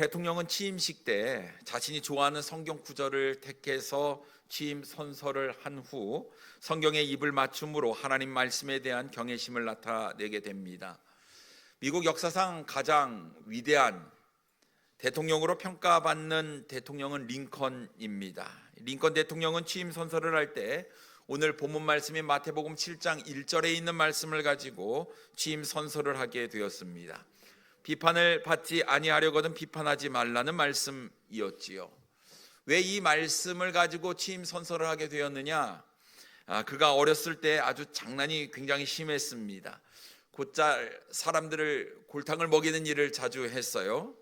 대통령은 취임식 때 자신이 좋아하는 성경 구절을 택해서 취임 선서를 한 후 성경에 입을 맞춤으로 하나님 말씀에 대한 경외심을 나타내게 됩니다. 미국 역사상 가장 위대한 대통령으로 평가받는 대통령은 링컨입니다. 링컨 대통령은 취임 선서를 할 때 오늘 본문 말씀인 마태복음 7장 1절에 있는 말씀을 가지고 취임 선서를 하게 되었습니다. 비판을 받지 아니하려거든 비판하지 말라는 말씀이었지요. 왜 이 말씀을 가지고 취임 선서를 하게 되었느냐? 그가 어렸을 때 아주 장난이 굉장히 심했습니다. 곧잘 사람들을 골탕을 먹이는 일을 자주 했어요.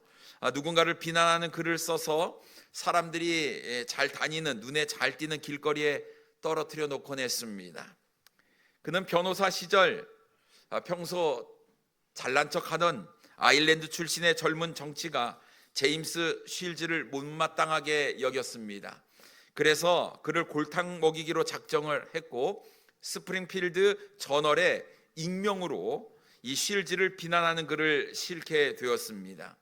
누군가를 비난하는 글을 써서 사람들이 잘 다니는 눈에 잘 띄는 길거리에 떨어뜨려 놓곤 했습니다. 그는 변호사 시절 평소 잘난 척하던 아일랜드 출신의 젊은 정치가 제임스 쉴즈를 못마땅하게 여겼습니다. 그래서 그를 골탕 먹이기로 작정을 했고 스프링필드 저널에 익명으로 이 쉴즈를 비난하는 글을 실게 되었습니다.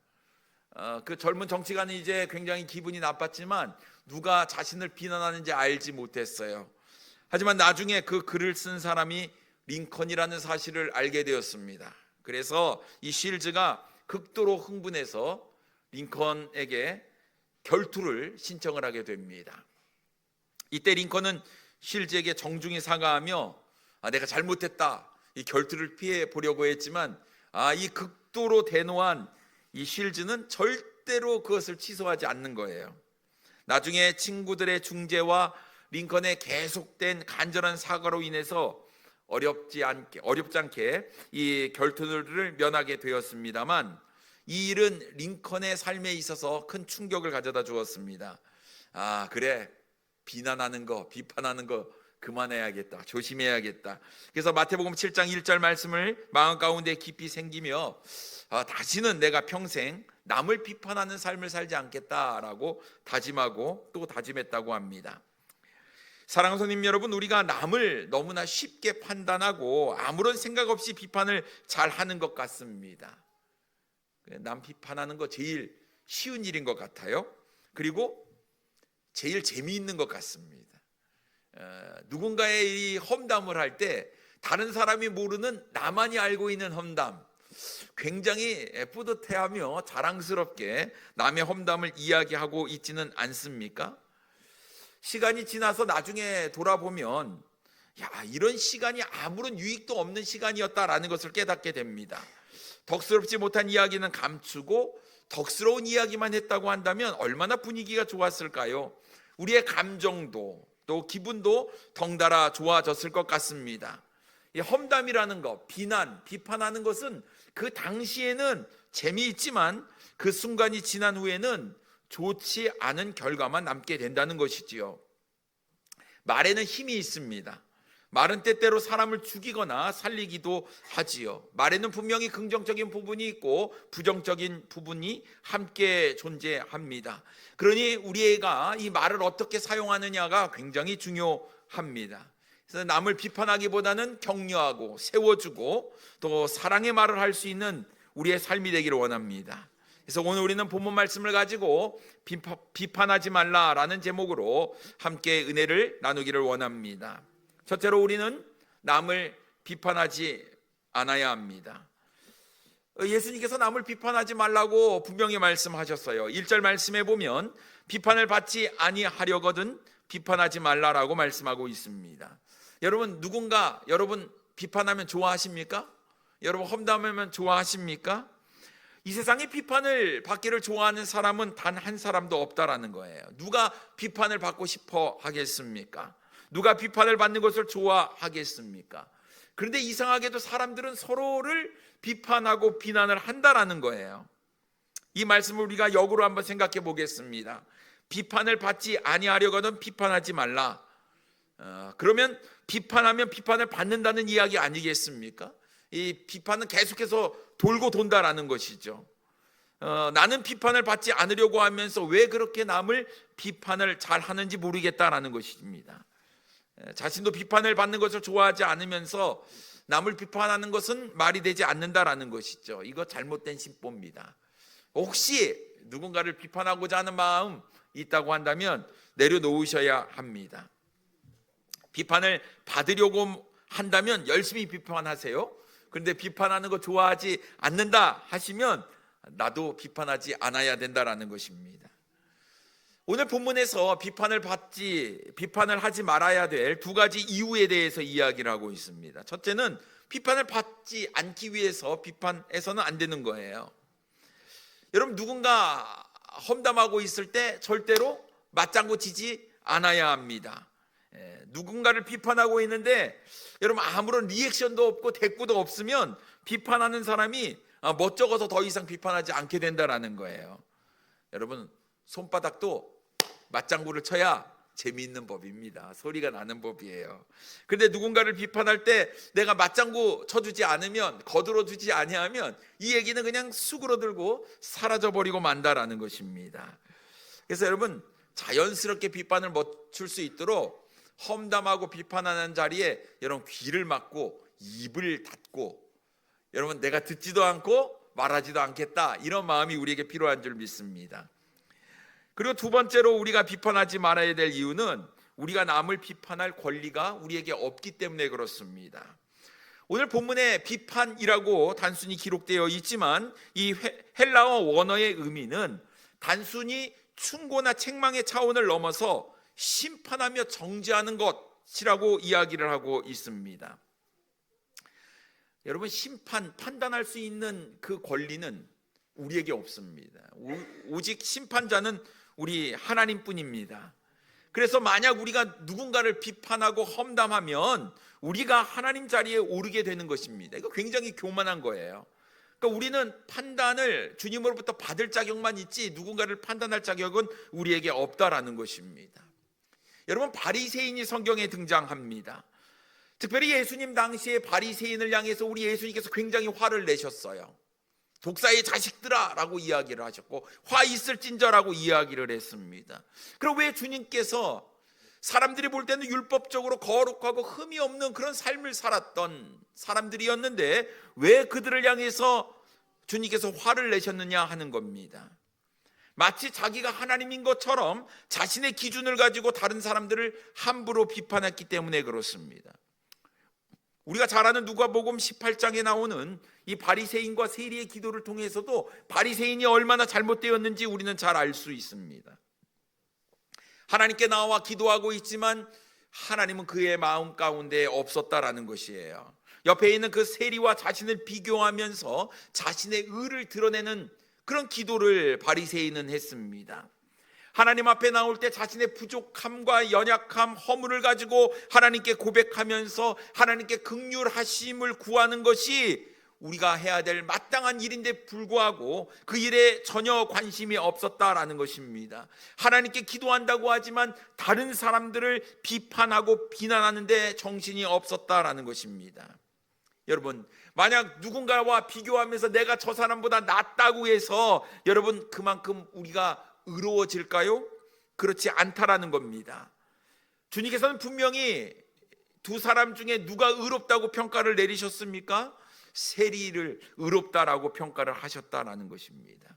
그 젊은 정치가는 이제 굉장히 기분이 나빴지만 누가 자신을 비난하는지 알지 못했어요. 하지만 나중에 그 글을 쓴 사람이 링컨이라는 사실을 알게 되었습니다. 그래서 이 쉴즈가 극도로 흥분해서 링컨에게 결투를 신청을 하게 됩니다. 이때 링컨은 쉴즈에게 정중히 사과하며 내가 잘못했다, 이 결투를 피해 보려고 했지만 이 극도로 대노한 이 쉴즈는 절대로 그것을 취소하지 않는 거예요. 나중에 친구들의 중재와 링컨의 계속된 간절한 사과로 인해서 어렵지 않게 이 결투를 면하게 되었습니다만 이 일은 링컨의 삶에 있어서 큰 충격을 가져다 주었습니다. 그래, 비난하는 거, 비판하는 거 그만해야겠다, 조심해야겠다. 그래서 마태복음 7장 1절 말씀을 마음 가운데 깊이 새기며 다시는 내가 평생 남을 비판하는 삶을 살지 않겠다라고 다짐하고 또 다짐했다고 합니다. 사랑하는 손님 여러분, 우리가 남을 너무나 쉽게 판단하고 아무런 생각 없이 비판을 잘 하는 것 같습니다. 남 비판하는 거 제일 쉬운 일인 것 같아요. 그리고 제일 재미있는 것 같습니다. 누군가의 이 험담을 할 때 다른 사람이 모르는 나만이 알고 있는 험담, 굉장히 뿌듯해하며 자랑스럽게 남의 험담을 이야기하고 있지는 않습니까? 시간이 지나서 나중에 돌아보면 이런 시간이 아무런 유익도 없는 시간이었다라는 것을 깨닫게 됩니다. 덕스럽지 못한 이야기는 감추고 덕스러운 이야기만 했다고 한다면 얼마나 분위기가 좋았을까요? 우리의 감정도 또 기분도 덩달아 좋아졌을 것 같습니다. 이 험담이라는 것, 비판하는 것은 그 당시에는 재미있지만 그 순간이 지난 후에는 좋지 않은 결과만 남게 된다는 것이지요. 말에는 힘이 있습니다. 말은 때때로 사람을 죽이거나 살리기도 하지요. 말에는 분명히 긍정적인 부분이 있고 부정적인 부분이 함께 존재합니다. 그러니 우리가 이 말을 어떻게 사용하느냐가 굉장히 중요합니다. 그래서 남을 비판하기보다는 격려하고 세워주고 또 사랑의 말을 할 수 있는 우리의 삶이 되기를 원합니다. 그래서 오늘 우리는 본문 말씀을 가지고 비판하지 말라라는 제목으로 함께 은혜를 나누기를 원합니다. 첫째로 우리는 남을 비판하지 않아야 합니다. 예수님께서 남을 비판하지 말라고 분명히 말씀하셨어요. 1절 말씀에 보면 비판을 받지 아니하려거든 비판하지 말라라고 말씀하고 있습니다. 여러분, 여러분 비판하면 좋아하십니까? 여러분 험담하면 좋아하십니까? 이 세상에 비판을 받기를 좋아하는 사람은 단 한 사람도 없다라는 거예요. 누가 비판을 받고 싶어 하겠습니까? 누가 비판을 받는 것을 좋아하겠습니까? 그런데 이상하게도 사람들은 서로를 비판하고 비난을 한다라는 거예요. 이 말씀을 우리가 역으로 한번 생각해 보겠습니다. 비판을 받지 아니하려거든 비판하지 말라. 그러면 비판하면 비판을 받는다는 이야기 아니겠습니까? 이 비판은 계속해서 돌고 돈다라는 것이죠. 나는 비판을 받지 않으려고 하면서 왜 그렇게 남을 비판을 잘 하는지 모르겠다라는 것입니다. 자신도 비판을 받는 것을 좋아하지 않으면서 남을 비판하는 것은 말이 되지 않는다라는 것이죠. 이거 잘못된 심보입니다. 혹시 누군가를 비판하고자 하는 마음 있다고 한다면 내려놓으셔야 합니다. 비판을 받으려고 한다면 열심히 비판하세요. 그런데 비판하는 거 좋아하지 않는다 하시면 나도 비판하지 않아야 된다라는 것입니다. 오늘 본문에서 비판을 하지 말아야 될 두 가지 이유에 대해서 이야기를 하고 있습니다. 첫째는 비판을 받지 않기 위해서 비판해서는 안 되는 거예요. 여러분, 누군가 험담하고 있을 때 절대로 맞장구 치지 않아야 합니다. 누군가를 비판하고 있는데 여러분, 아무런 리액션도 없고 대꾸도 없으면 비판하는 사람이 멋쩍어서 더 이상 비판하지 않게 된다라는 거예요. 여러분, 손바닥도 맞장구를 쳐야 재미있는 법입니다. 소리가 나는 법이에요. 그런데 누군가를 비판할 때 내가 맞장구 쳐주지 않으면, 거들어주지 아니하면 이 얘기는 그냥 수그러들고 사라져버리고 만다라는 것입니다. 그래서 여러분, 자연스럽게 비판을 멈출 수 있도록 험담하고 비판하는 자리에 여러분 귀를 막고 입을 닫고, 여러분 내가 듣지도 않고 말하지도 않겠다, 이런 마음이 우리에게 필요한 줄 믿습니다. 그리고 두 번째로 우리가 비판하지 말아야 될 이유는 우리가 남을 비판할 권리가 우리에게 없기 때문에 그렇습니다. 오늘 본문에 비판이라고 단순히 기록되어 있지만 이 헬라어 원어의 의미는 단순히 충고나 책망의 차원을 넘어서 심판하며 정죄하는 것이라고 이야기를 하고 있습니다. 여러분, 판단할 수 있는 그 권리는 우리에게 없습니다. 오직 심판자는 우리 하나님뿐입니다. 그래서 만약 우리가 누군가를 비판하고 험담하면 우리가 하나님 자리에 오르게 되는 것입니다. 이거 굉장히 교만한 거예요. 그러니까 우리는 판단을 주님으로부터 받을 자격만 있지 누군가를 판단할 자격은 우리에게 없다라는 것입니다. 여러분, 바리새인이 성경에 등장합니다. 특별히 예수님 당시에 바리새인을 향해서 우리 예수님께서 굉장히 화를 내셨어요. 독사의 자식들아 라고 이야기를 하셨고 화 있을진저라고 이야기를 했습니다. 그럼 왜 주님께서 사람들이 볼 때는 율법적으로 거룩하고 흠이 없는 그런 삶을 살았던 사람들이었는데 왜 그들을 향해서 주님께서 화를 내셨느냐 하는 겁니다. 마치 자기가 하나님인 것처럼 자신의 기준을 가지고 다른 사람들을 함부로 비판했기 때문에 그렇습니다. 우리가 잘 아는 누가복음 18장에 나오는 이 바리새인과 세리의 기도를 통해서도 바리새인이 얼마나 잘못되었는지 우리는 잘 알 수 있습니다. 하나님께 나와 기도하고 있지만 하나님은 그의 마음 가운데 없었다라는 것이에요. 옆에 있는 그 세리와 자신을 비교하면서 자신의 의를 드러내는 그런 기도를 바리새인은 했습니다. 하나님 앞에 나올 때 자신의 부족함과 연약함, 허물을 가지고 하나님께 고백하면서 하나님께 긍휼하심을 구하는 것이 우리가 해야 될 마땅한 일인데 불구하고 그 일에 전혀 관심이 없었다라는 것입니다. 하나님께 기도한다고 하지만 다른 사람들을 비판하고 비난하는데 정신이 없었다라는 것입니다. 여러분, 만약 누군가와 비교하면서 내가 저 사람보다 낫다고 해서 여러분 그만큼 우리가 의로워질까요? 그렇지 않다라는 겁니다. 주님께서는 분명히 두 사람 중에 누가 의롭다고 평가를 내리셨습니까? 세리를 의롭다라고 평가를 하셨다라는 것입니다.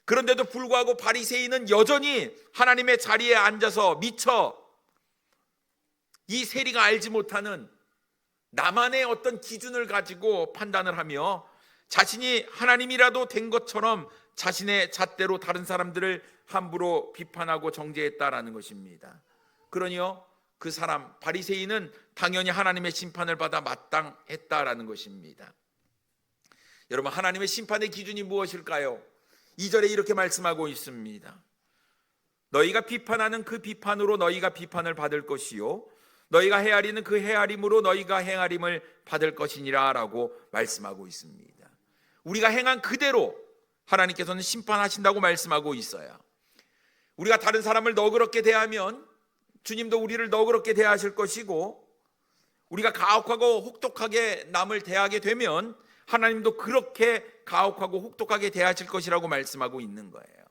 그런데도 불구하고 바리새인은 여전히 하나님의 자리에 앉아서 미처 이 세리가 알지 못하는 나만의 어떤 기준을 가지고 판단을 하며 자신이 하나님이라도 된 것처럼 자신의 잣대로 다른 사람들을 함부로 비판하고 정죄했다라는 것입니다. 그러니요, 그 사람 바리새인은 당연히 하나님의 심판을 받아 마땅했다라는 것입니다. 여러분, 하나님의 심판의 기준이 무엇일까요? 2절에 이렇게 말씀하고 있습니다. 너희가 비판하는 그 비판으로 너희가 비판을 받을 것이요 너희가 헤아리는 그 헤아림으로 너희가 행하림을 받을 것이니라 라고 말씀하고 있습니다. 우리가 행한 그대로 하나님께서는 심판하신다고 말씀하고 있어요. 우리가 다른 사람을 너그럽게 대하면 주님도 우리를 너그럽게 대하실 것이고, 우리가 가혹하고 혹독하게 남을 대하게 되면 하나님도 그렇게 가혹하고 혹독하게 대하실 것이라고 말씀하고 있는 거예요.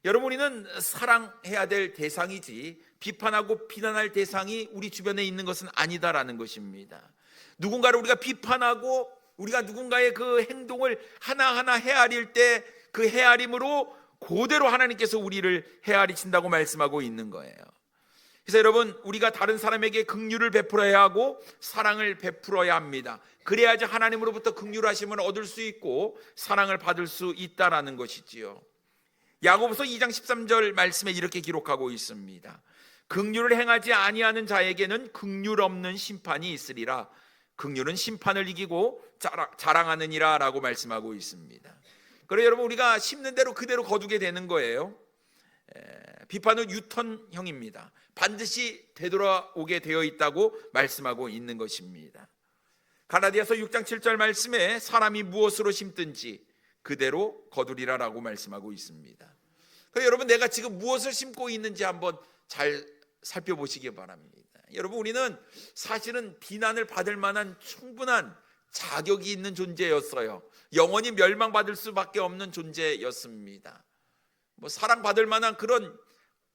여러분, 우리는 사랑해야 될 대상이지 비판하고 비난할 대상이 우리 주변에 있는 것은 아니다라는 것입니다. 누군가를 우리가 비판하고 우리가 누군가의 그 행동을 하나하나 헤아릴 때 그 헤아림으로 그대로 하나님께서 우리를 헤아리신다고 말씀하고 있는 거예요. 그래서 여러분, 우리가 다른 사람에게 긍휼을 베풀어야 하고 사랑을 베풀어야 합니다. 그래야지 하나님으로부터 긍휼하심을 얻을 수 있고 사랑을 받을 수 있다라는 것이지요. 야고보서 2장 13절 말씀에 이렇게 기록하고 있습니다. 긍휼을 행하지 아니하는 자에게는 긍휼 없는 심판이 있으리라. 긍휼은 심판을 이기고 자랑하느니라 라고 말씀하고 있습니다. 그래서 여러분, 우리가 심는 대로 그대로 거두게 되는 거예요. 비판은 유턴형입니다. 반드시 되돌아오게 되어 있다고 말씀하고 있는 것입니다. 갈라디아서 6장 7절 말씀에 사람이 무엇으로 심든지 그대로 거두리라 라고 말씀하고 있습니다. 그래서 여러분, 내가 지금 무엇을 심고 있는지 한번 잘 살펴보시기 바랍니다. 여러분, 우리는 사실은 비난을 받을 만한 충분한 자격이 있는 존재였어요. 영원히 멸망받을 수밖에 없는 존재였습니다. 사랑받을 만한 그런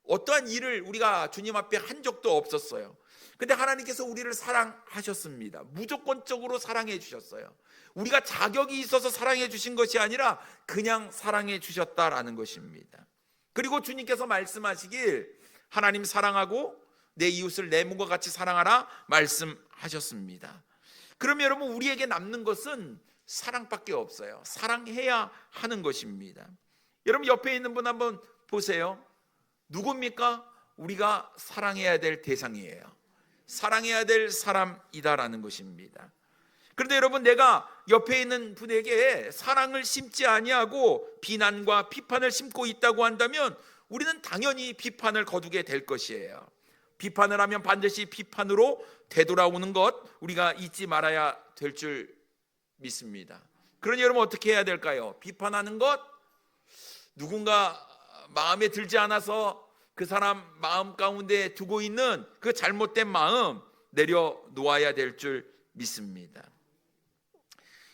어떠한 일을 우리가 주님 앞에 한 적도 없었어요. 근데 하나님께서 우리를 사랑하셨습니다. 무조건적으로 사랑해 주셨어요. 우리가 자격이 있어서 사랑해 주신 것이 아니라 그냥 사랑해 주셨다라는 것입니다. 그리고 주님께서 말씀하시길 하나님 사랑하고 내 이웃을 내 몸과 같이 사랑하라 말씀하셨습니다. 그러면 여러분, 우리에게 남는 것은 사랑밖에 없어요. 사랑해야 하는 것입니다. 여러분, 옆에 있는 분 한번 보세요. 누굽니까? 우리가 사랑해야 될 대상이에요. 사랑해야 될 사람이다라는 것입니다. 그런데 여러분, 내가 옆에 있는 분에게 사랑을 심지 아니하고 비난과 비판을 심고 있다고 한다면 우리는 당연히 비판을 거두게 될 것이에요. 비판을 하면 반드시 비판으로 되돌아오는 것 우리가 잊지 말아야 될 줄 믿습니다. 그러니 여러분, 어떻게 해야 될까요? 비판하는 것, 누군가 마음에 들지 않아서 그 사람 마음 가운데 두고 있는 그 잘못된 마음 내려놓아야 될 줄 믿습니다.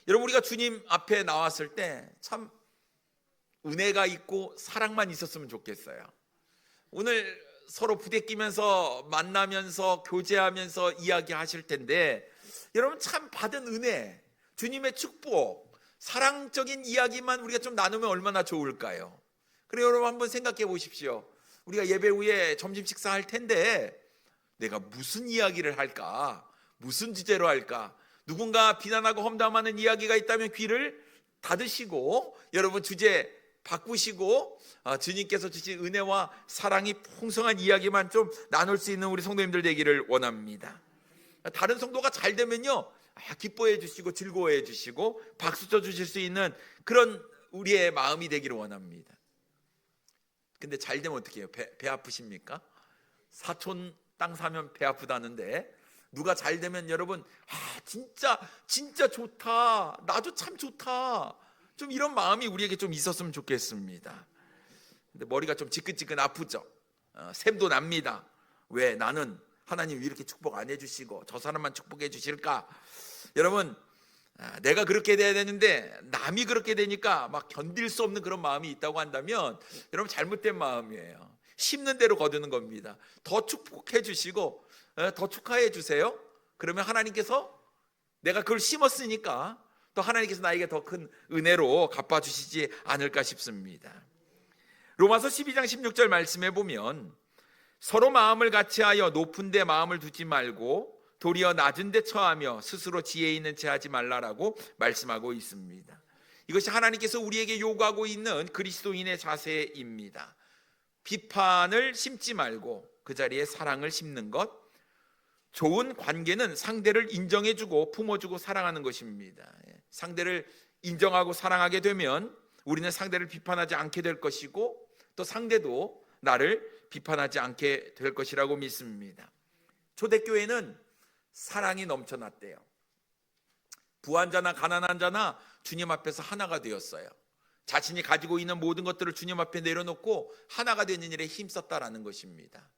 여러분, 우리가 주님 앞에 나왔을 때 참 은혜가 있고 사랑만 있었으면 좋겠어요. 오늘 서로 부대끼면서 만나면서 교제하면서 이야기하실 텐데 여러분, 참 받은 은혜, 주님의 축복, 사랑적인 이야기만 우리가 좀 나누면 얼마나 좋을까요? 그래, 여러분 한번 생각해 보십시오. 우리가 예배 후에 점심 식사할 텐데 내가 무슨 이야기를 할까? 무슨 주제로 할까? 누군가 비난하고 험담하는 이야기가 있다면 귀를 닫으시고 여러분 주제 바꾸시고 주님께서 주신 은혜와 사랑이 풍성한 이야기만 좀 나눌 수 있는 우리 성도님들 되기를 원합니다. 다른 성도가 잘 되면요, 기뻐해 주시고 즐거워해 주시고 박수 쳐 주실 수 있는 그런 우리의 마음이 되기를 원합니다. 근데 잘 되면 어떻게 해요? 배 아프십니까? 사촌 땅 사면 배 아프다는데 누가 잘 되면 여러분, 진짜 좋다, 나도 참 좋다, 좀 이런 마음이 우리에게 좀 있었으면 좋겠습니다. 근데 머리가 좀 지끈지끈 아프죠. 샘도 납니다. 왜 나는 하나님 왜 이렇게 축복 안 해주시고 저 사람만 축복해 주실까? 여러분, 내가 그렇게 돼야 되는데 남이 그렇게 되니까 막 견딜 수 없는 그런 마음이 있다고 한다면 여러분, 잘못된 마음이에요. 심는 대로 거두는 겁니다. 더 축복해 주시고 더 축하해 주세요. 그러면 하나님께서 내가 그걸 심었으니까 또 하나님께서 나에게 더 큰 은혜로 갚아주시지 않을까 싶습니다. 로마서 12장 16절 말씀해 보면 서로 마음을 같이하여 높은 데 마음을 두지 말고 도리어 낮은 데 처하며 스스로 지혜 있는 채 하지 말라라고 말씀하고 있습니다. 이것이 하나님께서 우리에게 요구하고 있는 그리스도인의 자세입니다. 비판을 심지 말고 그 자리에 사랑을 심는 것. 좋은 관계는 상대를 인정해주고 품어주고 사랑하는 것입니다. 상대를 인정하고 사랑하게 되면 우리는 상대를 비판하지 않게 될 것이고 또 상대도 나를 비판하지 않게 될 것이라고 믿습니다. 초대교회는 사랑이 넘쳐났대요. 부한 자나 가난한 자나 주님 앞에서 하나가 되었어요. 자신이 가지고 있는 모든 것들을 주님 앞에 내려놓고 하나가 되는 일에 힘썼다라는 것입니다.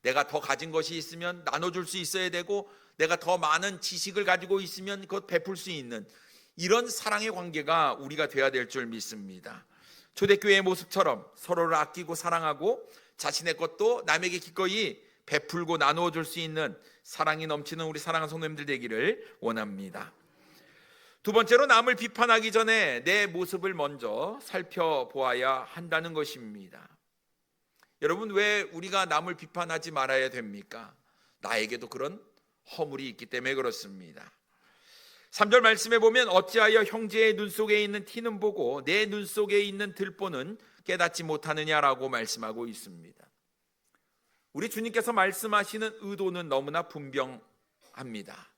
내가 더 가진 것이 있으면 나눠줄 수 있어야 되고 내가 더 많은 지식을 가지고 있으면 그것 베풀 수 있는 이런 사랑의 관계가 우리가 돼야 될 줄 믿습니다. 초대교회의 모습처럼 서로를 아끼고 사랑하고 자신의 것도 남에게 기꺼이 베풀고 나누어 줄 수 있는 사랑이 넘치는 우리 사랑하는 성도님들 되기를 원합니다. 두 번째로 남을 비판하기 전에 내 모습을 먼저 살펴보아야 한다는 것입니다. 여러분, 왜 우리가 남을 비판하지 말아야 됩니까? 나에게도 그런 허물이 있기 때문에 그렇습니다. 3절 말씀에 보면 어찌하여 형제의 눈 속에 있는 티는 보고 내 눈 속에 있는 들보는 깨닫지 못하느냐라고 말씀하고 있습니다. 우리 주님께서 말씀하시는 의도는 너무나 분명합니다.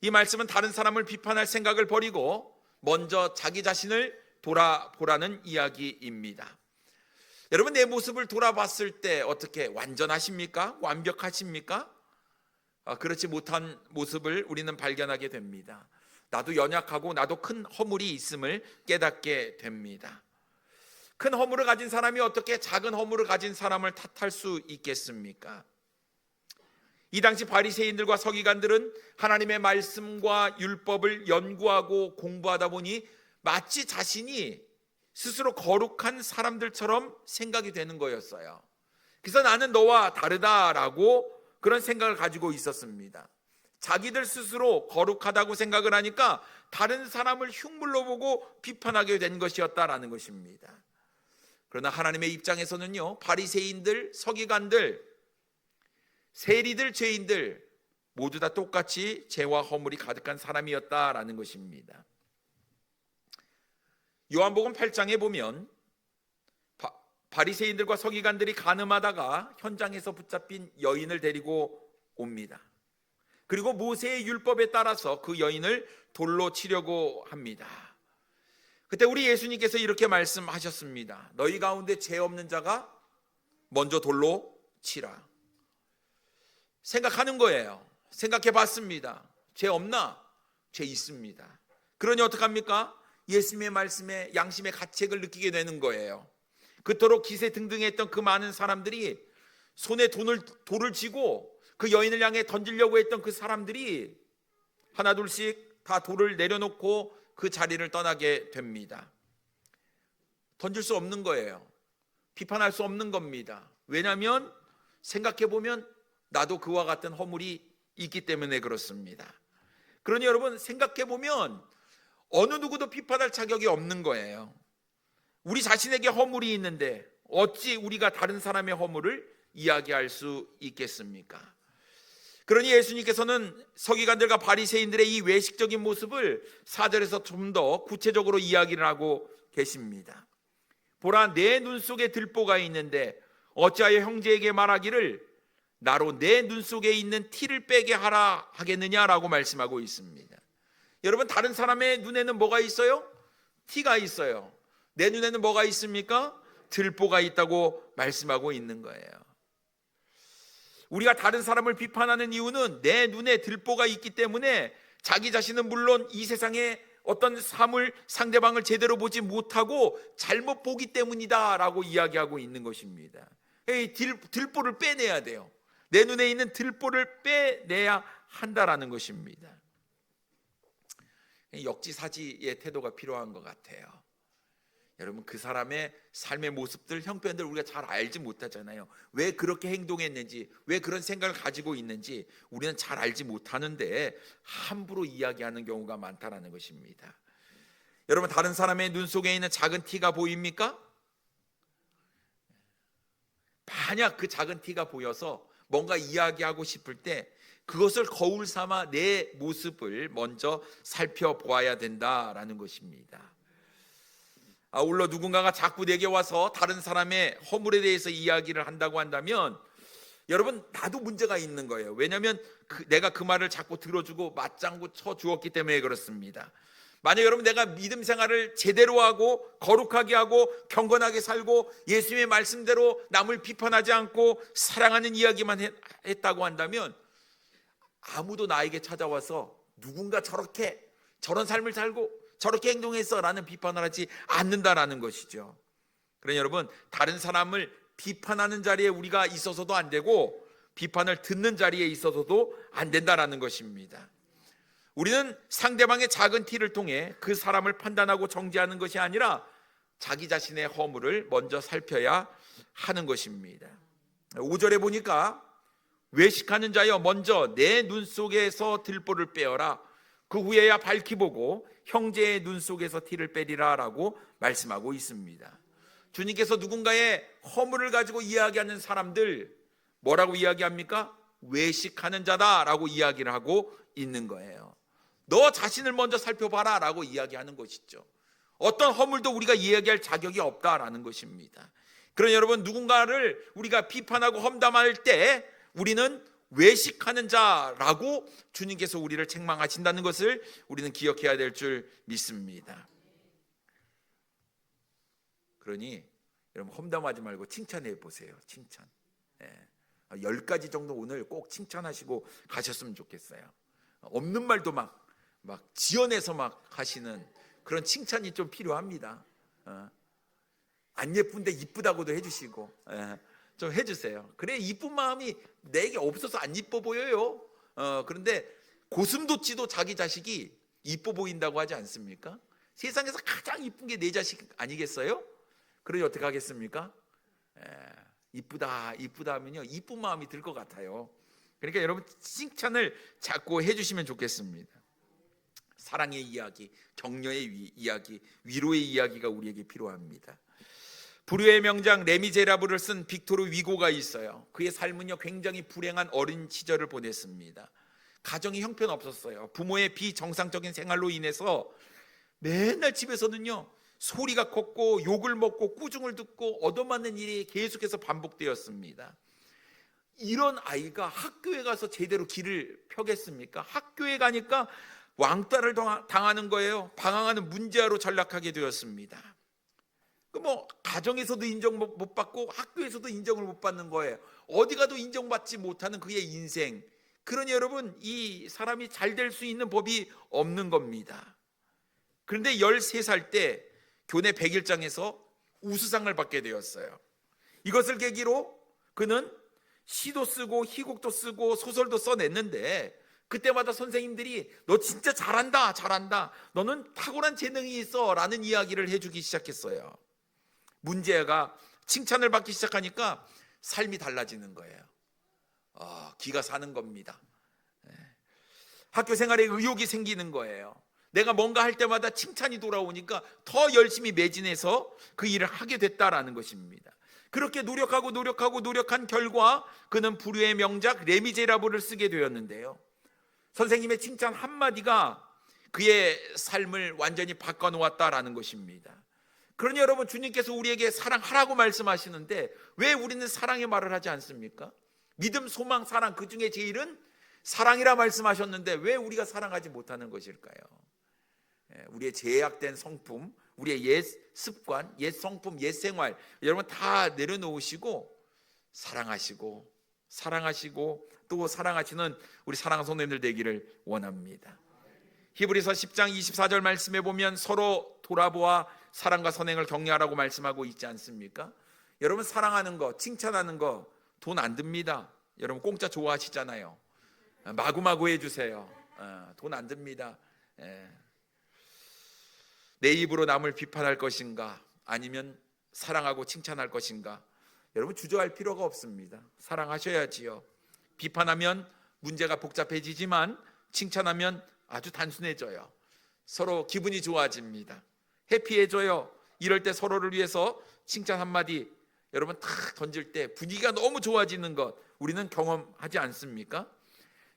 이 말씀은 다른 사람을 비판할 생각을 버리고 먼저 자기 자신을 돌아보라는 이야기입니다. 여러분, 내 모습을 돌아봤을 때 어떻게 완전하십니까? 완벽하십니까? 그렇지 못한 모습을 우리는 발견하게 됩니다. 나도 연약하고 나도 큰 허물이 있음을 깨닫게 됩니다. 큰 허물을 가진 사람이 어떻게 작은 허물을 가진 사람을 탓할 수 있겠습니까? 이 당시 바리새인들과 서기관들은 하나님의 말씀과 율법을 연구하고 공부하다 보니 마치 자신이 스스로 거룩한 사람들처럼 생각이 되는 거였어요. 그래서 나는 너와 다르다라고 그런 생각을 가지고 있었습니다. 자기들 스스로 거룩하다고 생각을 하니까 다른 사람을 흉물로 보고 비판하게 된 것이었다라는 것입니다. 그러나 하나님의 입장에서는요, 바리새인들, 서기관들, 세리들, 죄인들 모두 다 똑같이 죄와 허물이 가득한 사람이었다라는 것입니다. 요한복음 8장에 보면 바리새인들과 서기관들이 간음하다가 현장에서 붙잡힌 여인을 데리고 옵니다. 그리고 모세의 율법에 따라서 그 여인을 돌로 치려고 합니다. 그때 우리 예수님께서 이렇게 말씀하셨습니다. 너희 가운데 죄 없는 자가 먼저 돌로 치라. 생각하는 거예요. 생각해 봤습니다. 죄 없나? 죄 있습니다. 그러니 어떡합니까? 예수님의 말씀에 양심의 가책을 느끼게 되는 거예요. 그토록 기세등등했던 그 많은 사람들이 손에 돌을 쥐고 그 여인을 향해 던지려고 했던 그 사람들이 하나 둘씩 다 돌을 내려놓고 그 자리를 떠나게 됩니다. 던질 수 없는 거예요. 비판할 수 없는 겁니다. 왜냐하면 생각해보면 나도 그와 같은 허물이 있기 때문에 그렇습니다. 그러니 여러분, 생각해보면 어느 누구도 비판할 자격이 없는 거예요. 우리 자신에게 허물이 있는데 어찌 우리가 다른 사람의 허물을 이야기할 수 있겠습니까? 그러니 예수님께서는 서기관들과 바리새인들의 이 외식적인 모습을 4절에서 좀 더 구체적으로 이야기를 하고 계십니다. 보라, 내 눈 속에 들보가 있는데 어찌하여 형제에게 말하기를 나로 내 눈 속에 있는 티를 빼게 하라 하겠느냐라고 말씀하고 있습니다. 여러분, 다른 사람의 눈에는 뭐가 있어요? 티가 있어요. 내 눈에는 뭐가 있습니까? 들보가 있다고 말씀하고 있는 거예요. 우리가 다른 사람을 비판하는 이유는 내 눈에 들보가 있기 때문에 자기 자신은 물론 이 세상에 어떤 사물, 상대방을 제대로 보지 못하고 잘못 보기 때문이다 라고 이야기하고 있는 것입니다. 들보를 빼내야 돼요. 내 눈에 있는 들보를 빼내야 한다라는 것입니다. 역지사지의 태도가 필요한 것 같아요. 여러분, 그 사람의 삶의 모습들, 형편들 우리가 잘 알지 못하잖아요. 왜 그렇게 행동했는지, 왜 그런 생각을 가지고 있는지 우리는 잘 알지 못하는데 함부로 이야기하는 경우가 많다라는 것입니다. 여러분, 다른 사람의 눈 속에 있는 작은 티가 보입니까? 만약 그 작은 티가 보여서 뭔가 이야기하고 싶을 때 그것을 거울 삼아 내 모습을 먼저 살펴보아야 된다라는 것입니다. 아울러 누군가가 자꾸 내게 와서 다른 사람의 허물에 대해서 이야기를 한다고 한다면 여러분, 나도 문제가 있는 거예요. 왜냐하면 내가 그 말을 자꾸 들어주고 맞장구 쳐주었기 때문에 그렇습니다. 만약 여러분, 내가 믿음 생활을 제대로 하고 거룩하게 하고 경건하게 살고 예수님의 말씀대로 남을 비판하지 않고 사랑하는 이야기만 했다고 한다면 아무도 나에게 찾아와서 누군가 저런 삶을 살고 저렇게 행동했어 라는 비판을 하지 않는다라는 것이죠. 그러니 여러분, 다른 사람을 비판하는 자리에 우리가 있어서도 안 되고 비판을 듣는 자리에 있어서도 안 된다라는 것입니다. 우리는 상대방의 작은 티를 통해 그 사람을 판단하고 정죄하는 것이 아니라 자기 자신의 허물을 먼저 살펴야 하는 것입니다. 5절에 보니까 외식하는 자여 먼저 내 눈 속에서 들보를 빼어라. 그 후에야 밝히 보고 형제의 눈 속에서 티를 빼리라 라고 말씀하고 있습니다. 주님께서 누군가의 허물을 가지고 이야기하는 사람들 뭐라고 이야기합니까? 외식하는 자다라고 이야기를 하고 있는 거예요. 너 자신을 먼저 살펴봐라 라고 이야기하는 것이죠. 어떤 허물도 우리가 이야기할 자격이 없다라는 것입니다. 그러나 여러분, 누군가를 우리가 비판하고 험담할 때 우리는 외식하는 자라고 주님께서 우리를 책망하신다는 것을 우리는 기억해야 될 줄 믿습니다. 그러니 여러분, 험담하지 말고 칭찬해 보세요. 칭찬. 10가지 정도 오늘 꼭 칭찬하시고 가셨으면 좋겠어요. 없는 말도 막 지어내서 막 하시는 그런 칭찬이 좀 필요합니다. 안 예쁜데 이쁘다고도 해주시고 좀 해주세요. 그래, 이쁜 마음이 내게 없어서 안 이뻐 보여요. 그런데 고슴도치도 자기 자식이 이뻐 보인다고 하지 않습니까? 세상에서 가장 이쁜 게 내 자식 아니겠어요? 그러니 어떻게 하겠습니까? 이쁘다 하면요, 이쁜 마음이 들 것 같아요. 그러니까 여러분, 칭찬을 자꾸 해주시면 좋겠습니다. 사랑의 이야기, 격려의 이야기, 위로의 이야기가 우리에게 필요합니다. 불후의 명장 레미제라블을 쓴 빅토르 위고가 있어요. 그의 삶은요, 굉장히 불행한 어린 시절을 보냈습니다. 가정이 형편없었어요. 부모의 비정상적인 생활로 인해서 맨날 집에서는요, 소리가 컸고 욕을 먹고 꾸중을 듣고 얻어맞는 일이 계속해서 반복되었습니다. 이런 아이가 학교에 가서 제대로 길을 펴겠습니까? 학교에 가니까 왕따를 당하는 거예요. 방황하는 문제아로 전락하게 되었습니다. 가정에서도 인정 못 받고 학교에서도 인정을 못 받는 거예요. 어디 가도 인정받지 못하는 그의 인생. 그러니 여러분, 이 사람이 잘 될 수 있는 법이 없는 겁니다. 그런데 13살 때 교내 100일장에서 우수상을 받게 되었어요. 이것을 계기로 그는 시도 쓰고 희곡도 쓰고 소설도 써냈는데, 그때마다 선생님들이 너 진짜 잘한다, 너는 탁월한 재능이 있어 라는 이야기를 해주기 시작했어요. 문제가 칭찬을 받기 시작하니까 삶이 달라지는 거예요. 기가 사는 겁니다. 학교 생활에 의욕이 생기는 거예요. 내가 뭔가 할 때마다 칭찬이 돌아오니까 더 열심히 매진해서 그 일을 하게 됐다라는 것입니다. 그렇게 노력한 결과 그는 불후의 명작 레미제라블을 쓰게 되었는데요. 선생님의 칭찬 한마디가 그의 삶을 완전히 바꿔놓았다라는 것입니다. 그러니 여러분, 주님께서 우리에게 사랑하라고 말씀하시는데 왜 우리는 사랑의 말을 하지 않습니까? 믿음, 소망, 사랑, 그 중에 제일은 사랑이라 말씀하셨는데 왜 우리가 사랑하지 못하는 것일까요? 우리의 제약된 성품, 우리의 옛 습관, 옛 성품, 옛 생활, 여러분 다 내려놓으시고 사랑하시고 또 사랑하시는 우리 사랑하는 성도님들 되기를 원합니다. 히브리서 10장 24절 말씀에 보면 서로 돌아보아 사랑과 선행을 격려하라고 말씀하고 있지 않습니까? 여러분, 사랑하는 거, 칭찬하는 거 돈 안 듭니다. 여러분 공짜 좋아하시잖아요. 마구마구 해주세요. 돈 안 듭니다. 내 입으로 남을 비판할 것인가, 아니면 사랑하고 칭찬할 것인가? 여러분, 주저할 필요가 없습니다. 사랑하셔야지요. 비판하면 문제가 복잡해지지만 칭찬하면 아주 단순해져요. 서로 기분이 좋아집니다. 해피해져요. 이럴 때 서로를 위해서 칭찬 한마디 여러분 탁 던질 때 분위기가 너무 좋아지는 것 우리는 경험하지 않습니까?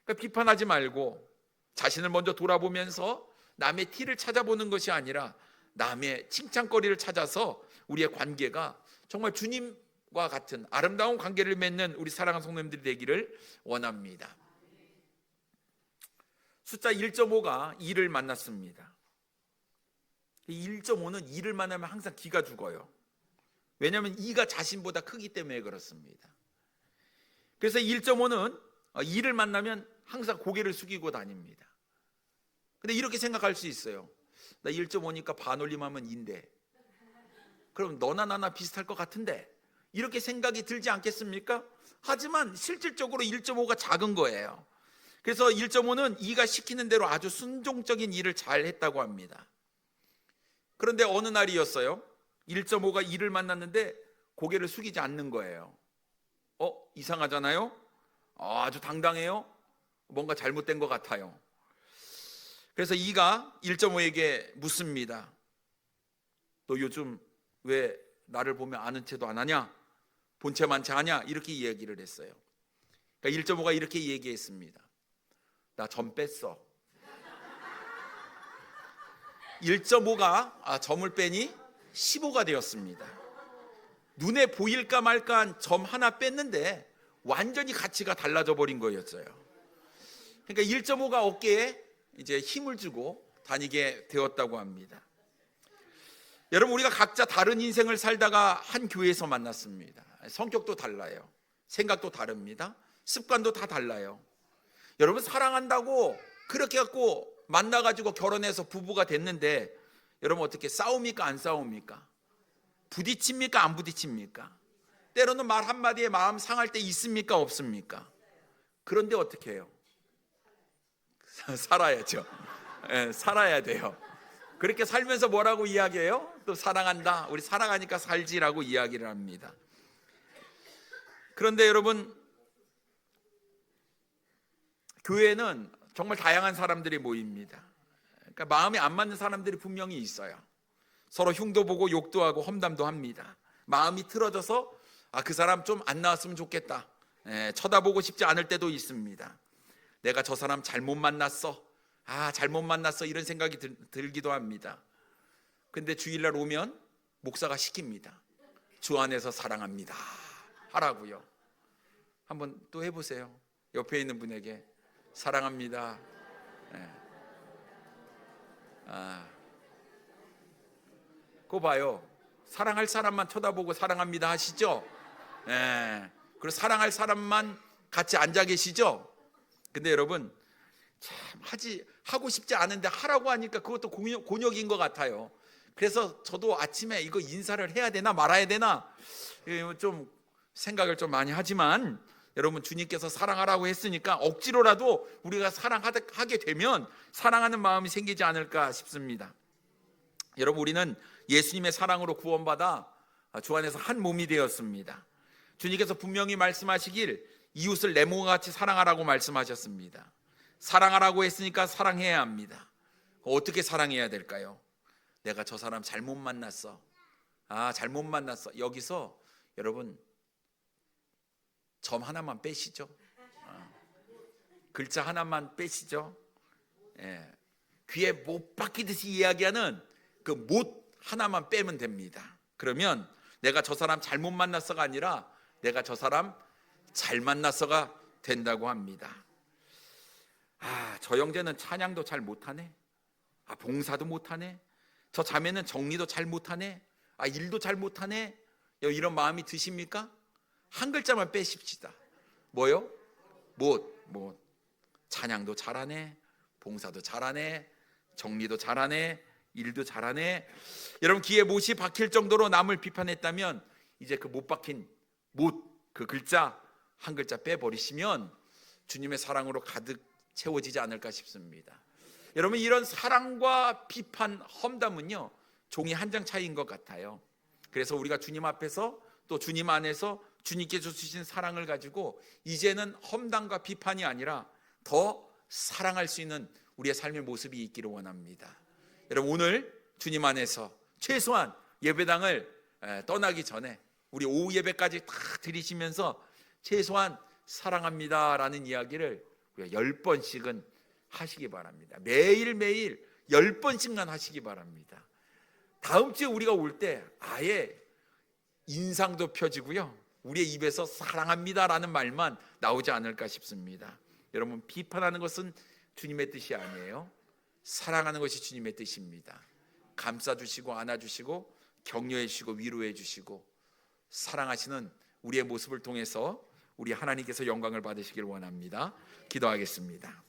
그러니까 비판하지 말고 자신을 먼저 돌아보면서 남의 티를 찾아보는 것이 아니라 남의 칭찬거리를 찾아서 우리의 관계가 정말 주님과 같은 아름다운 관계를 맺는 우리 사랑하는 성도님들이 되기를 원합니다. 숫자 1.5가 2를 만났습니다. 1.5는 2를 만나면 항상 기가 죽어요. 왜냐하면 2가 자신보다 크기 때문에 그렇습니다. 그래서 1.5는 2를 만나면 항상 고개를 숙이고 다닙니다. 근데 이렇게 생각할 수 있어요. 나 1.5니까 반올림하면 2인데 그럼 너나 나나 비슷할 것 같은데, 이렇게 생각이 들지 않겠습니까? 하지만 실질적으로 1.5가 작은 거예요. 그래서 1.5는 2가 시키는 대로 아주 순종적인 일을 잘 했다고 합니다. 그런데 어느 날이었어요. 1.5가 2를 만났는데 고개를 숙이지 않는 거예요. 이상하잖아요. 아주 당당해요. 뭔가 잘못된 것 같아요. 그래서 이가 1.5에게 묻습니다. 너 요즘 왜 나를 보면 아는 체도 안 하냐? 본체만 체하냐? 이렇게 이야기를 했어요. 그러니까 1.5가 이렇게 얘기했습니다. 나 점 뺐어. 1.5가 점을 빼니 15가 되었습니다. 눈에 보일까 말까한 점 하나 뺐는데 완전히 가치가 달라져 버린 거였어요. 그러니까 1.5가 어깨에 이제 힘을 주고 다니게 되었다고 합니다. 여러분, 우리가 각자 다른 인생을 살다가 한 교회에서 만났습니다. 성격도 달라요. 생각도 다릅니다. 습관도 다 달라요. 여러분, 사랑한다고 그렇게 갖고 만나가지고 결혼해서 부부가 됐는데 여러분 어떻게 싸웁니까? 안 싸웁니까? 부딪힙니까? 안 부딪힙니까? 때로는 말 한마디에 마음 상할 때 있습니까? 없습니까? 그런데 어떻게 해요? 살아야죠. 살아야 돼요. 그렇게 살면서 뭐라고 이야기해요? 또 사랑한다. 우리 사랑하니까 살지라고 이야기를 합니다. 그런데 여러분, 교회는 정말 다양한 사람들이 모입니다. 그러니까 마음이 안 맞는 사람들이 분명히 있어요. 서로 흉도 보고 욕도 하고 험담도 합니다. 마음이 틀어져서 그 사람 좀 안 나왔으면 좋겠다. 쳐다보고 싶지 않을 때도 있습니다. 내가 저 사람 잘못 만났어. 잘못 만났어. 이런 생각이 들기도 합니다. 근데 주일날 오면 목사가 시킵니다. 주 안에서 사랑합니다 하라고요. 한번 또 해보세요. 옆에 있는 분에게 사랑합니다. 그거 봐요. 사랑할 사람만 쳐다보고 사랑합니다 하시죠? 그리고 사랑할 사람만 같이 앉아 계시죠? 근데 여러분, 참 하고 싶지 않은데 하라고 하니까 그것도 곤욕인 것 같아요. 그래서 저도 아침에 이거 인사를 해야 되나 말아야 되나 좀 생각을 좀 많이 하지만, 여러분, 주님께서 사랑하라고 했으니까 억지로라도 우리가 사랑하게 되면 사랑하는 마음이 생기지 않을까 싶습니다. 여러분, 우리는 예수님의 사랑으로 구원받아 주 안에서 한 몸이 되었습니다. 주님께서 분명히 말씀하시길 이웃을 내 몸과 같이 사랑하라고 말씀하셨습니다. 사랑하라고 했으니까 사랑해야 합니다. 어떻게 사랑해야 될까요? 내가 저 사람 잘못 만났어. 잘못 만났어. 여기서 여러분 점 하나만 빼시죠. 글자 하나만 빼시죠. 귀에 못 박히듯이 이야기하는 그 못 하나만 빼면 됩니다. 그러면 내가 저 사람 잘못 만났어가 아니라 내가 저 사람 잘 만났어가 된다고 합니다. 저 형제는 찬양도 잘 못하네. 봉사도 못하네. 저 자매는 정리도 잘 못하네. 일도 잘 못하네. 이런 마음이 드십니까? 한 글자만 빼십시다. 뭐요? 못. 찬양도 잘하네. 봉사도 잘하네. 정리도 잘하네. 일도 잘하네. 여러분, 귀에 못이 박힐 정도로 남을 비판했다면 이제 그 못 박힌 그 글자 한 글자 빼버리시면 주님의 사랑으로 가득 채워지지 않을까 싶습니다. 여러분, 이런 사랑과 비판, 험담은요 종이 한 장 차이인 것 같아요. 그래서 우리가 주님 앞에서 또 주님 안에서 주님께서 주신 사랑을 가지고 이제는 험담과 비판이 아니라 더 사랑할 수 있는 우리의 삶의 모습이 있기를 원합니다. 여러분, 오늘 주님 안에서 최소한 예배당을 떠나기 전에 우리 오후 예배까지 다 드리시면서 최소한 사랑합니다라는 이야기를 우리가 10번씩은 하시기 바랍니다. 매일매일 10번씩만 하시기 바랍니다. 다음 주에 우리가 올 때 아예 인상도 펴지고요, 우리의 입에서 사랑합니다라는 말만 나오지 않을까 싶습니다. 여러분, 비판하는 것은 주님의 뜻이 아니에요. 사랑하는 것이 주님의 뜻입니다. 감싸주시고 안아주시고 격려해 주시고 위로해 주시고 사랑하시는 우리의 모습을 통해서 우리 하나님께서 영광을 받으시길 원합니다. 기도하겠습니다.